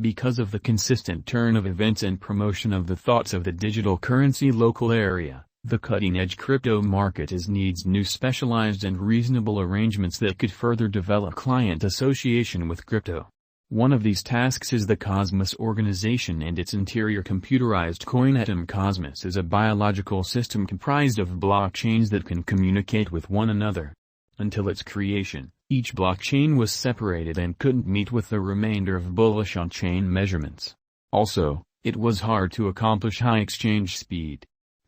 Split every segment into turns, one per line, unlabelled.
Because of the consistent turn of events and promotion of the thoughts of the digital currency local area, the cutting-edge crypto market needs new specialized and reasonable arrangements that could further develop client association with crypto. One of these tasks is the Cosmos organization and its interior computerized coin atom. Cosmos is a biological system comprised of blockchains that can communicate with one another. Until its creation, each blockchain was separated and couldn't meet with the remainder of bullish on-chain measurements. Also, it was hard to accomplish high exchange speed.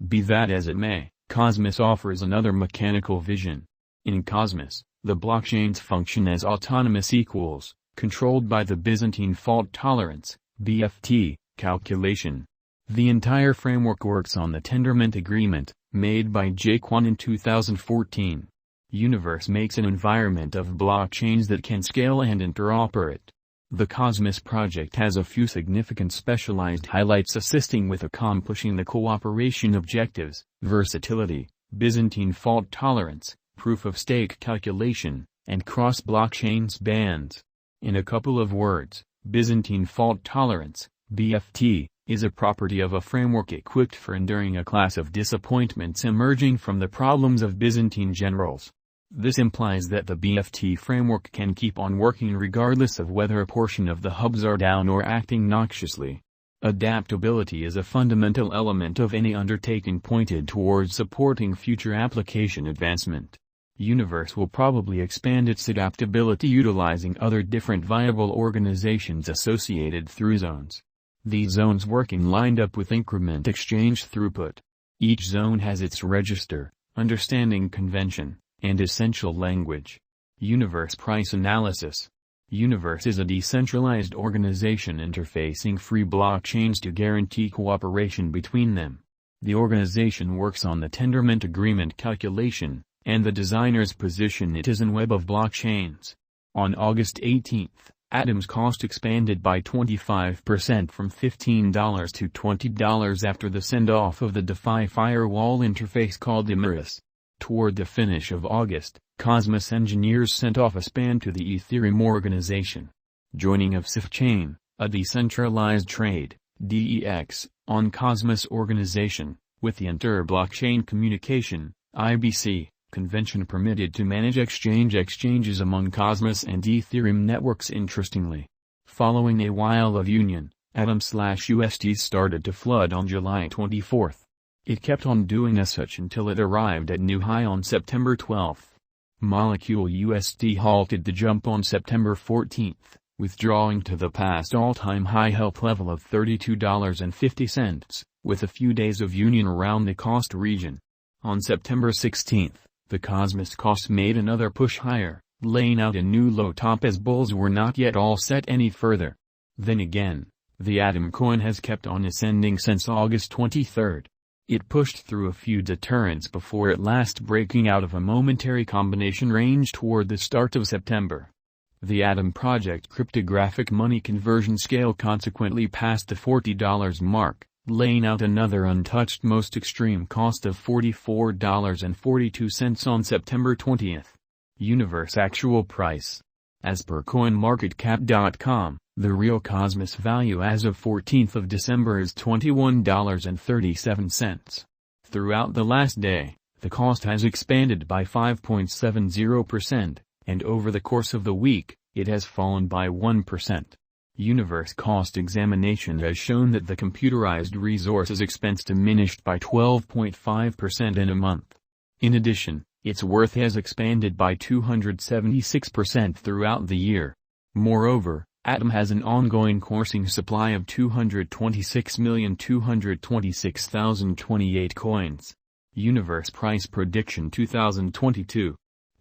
Be that as it may, Cosmos offers another mechanical vision. In Cosmos, the blockchains function as autonomous equals, controlled by the Byzantine fault tolerance (BFT) calculation. The entire framework works on the Tendermint agreement, made by Jae Kwon in 2014. Universe makes an environment of blockchains that can scale and interoperate. The Cosmos project has a few significant specialized highlights assisting with accomplishing the cooperation objectives: versatility, Byzantine fault tolerance, proof-of-stake calculation, and cross-blockchains bands. In a couple of words, Byzantine fault tolerance, BFT, is a property of a framework equipped for enduring a class of disappointments emerging from the problems of Byzantine generals. This implies that the BFT framework can keep on working regardless of whether a portion of the hubs are down or acting noxiously. Adaptability is a fundamental element of any undertaking pointed towards supporting future application advancement. Universe will probably expand its adaptability utilizing other different viable organizations associated through zones. These zones working lined up with increment exchange throughput. Each zone has its register, understanding convention, and essential language. Universe price analysis. Universe is a decentralized organization interfacing free blockchains to guarantee cooperation between them. The organization works on the Tendermint agreement calculation, and the designers position it as a web of blockchains. On August 18, Atom's cost expanded by 25% from $15 to $20 after the send-off of the DeFi firewall interface called emeris. Toward the finish of August, Cosmos engineers sent off a span to the Ethereum organization. Joining of CIF Chain, a decentralized trade, DEX, on Cosmos organization, with the inter-blockchain communication, IBC, convention permitted to manage exchanges among Cosmos and Ethereum networks. Interestingly, following a while of union, Atom/UST started to flood on July 24. It kept on doing as such until it arrived at new high on September 12. Molecule USD halted the jump on September 14, withdrawing to the past all-time high help level of $32.50, with a few days of union around the cost region. On September 16, the Cosmos cost made another push higher, laying out a new low top as bulls were not yet all set any further. Then again, the Atom coin has kept on ascending since August 23. It pushed through a few deterrents before at last breaking out of a momentary combination range toward the start of September. The Atom project cryptographic money conversion scale consequently passed the $40 mark, laying out another untouched most extreme cost of $44.42 on September 20. Universe actual price. As per CoinMarketCap.com, the real Cosmos value as of 14th of December is $21.37. Throughout the last day, the cost has expanded by 5.70%, and over the course of the week, it has fallen by 1%. Universe cost examination has shown that the computerized resources expense diminished by 12.5% in a month. In addition, its worth has expanded by 276% throughout the year. Moreover, Atom has an ongoing coursing supply of 226,226,028 coins. Universe price prediction 2022.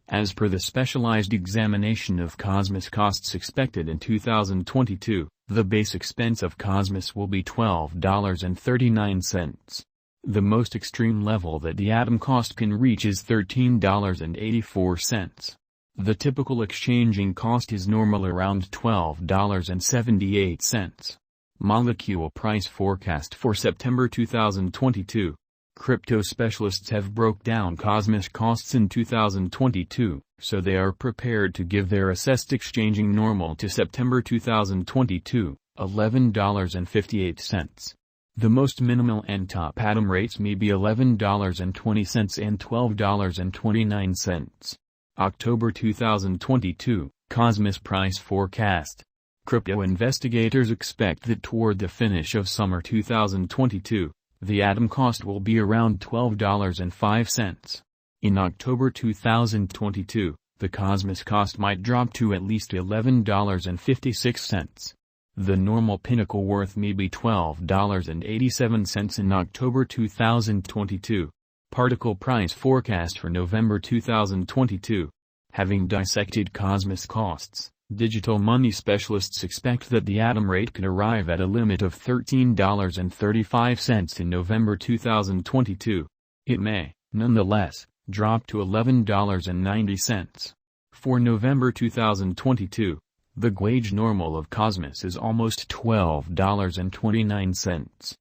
As per the specialized examination of Cosmos costs expected in 2022, the base expense of Cosmos will be $12.39. The most extreme level that the Atom cost can reach is $13.84. The typical exchanging cost is normal around $12.78. Molecule price forecast for September 2022. Crypto specialists have broke down Cosmos costs in 2022, so they are prepared to give their assessed exchanging normal to September 2022, $11.58. The most minimal and top atom rates may be $11.20 and $12.29. October 2022, Cosmos Price Forecast. Crypto investigators expect that toward the finish of summer 2022, the atom cost will be around $12.05. In October 2022, the Cosmos cost might drop to at least $11.56. The normal pinnacle worth may be $12.87 in October 2022. Particle price forecast for November 2022. Having dissected Cosmos costs, digital money specialists expect that the atom rate could arrive at a limit of $13.35 in November 2022. It may, nonetheless, drop to $11.90. For November 2022, the gauge normal of Cosmos is almost $12.29.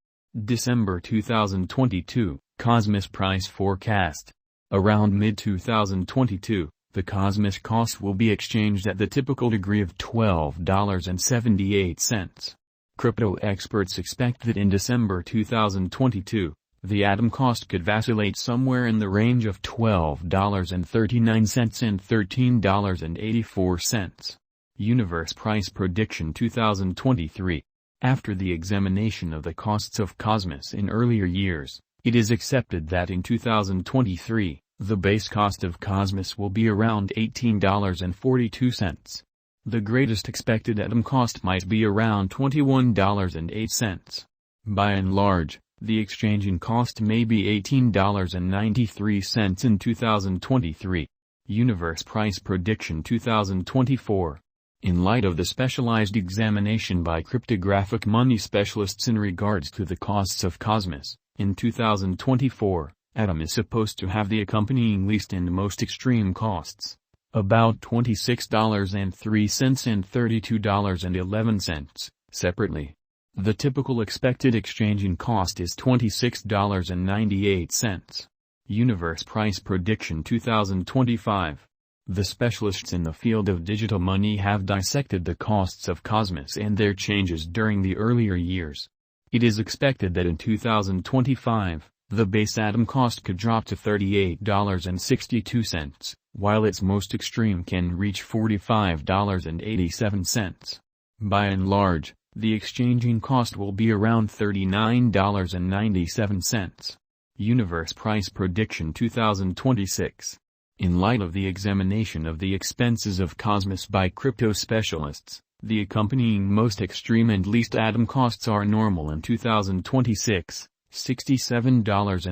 December 2022, Cosmos price forecast. Around mid-2022, the Cosmos cost will be exchanged at the typical degree of $12.78. Crypto experts expect that in December 2022, the atom cost could vacillate somewhere in the range of $12.39 and $13.84. Universe Price Prediction 2023. After the examination of the costs of Cosmos in earlier years, it is accepted that in 2023, the base cost of Cosmos will be around $18.42. The greatest expected atom cost might be around $21.08. By and large, the exchanging cost may be $18.93 in 2023. Universe Price Prediction 2024. In light of the specialized examination by cryptographic money specialists in regards to the costs of Cosmos, in 2024, Atom is supposed to have the accompanying least and most extreme costs, about $26.03 and $32.11, separately. The typical expected exchanging cost is $26.98. Universe Price Prediction 2025. The specialists in the field of digital money have dissected the costs of Cosmos and their changes during the earlier years. It is expected that in 2025, the base atom cost could drop to $38.62, while its most extreme can reach $45.87. By and large, the exchanging cost will be around $39.97. Universe Price Prediction 2026. In light of the examination of the expenses of Cosmos by crypto specialists, the accompanying most extreme and least atom costs are normal in 2026, $67.30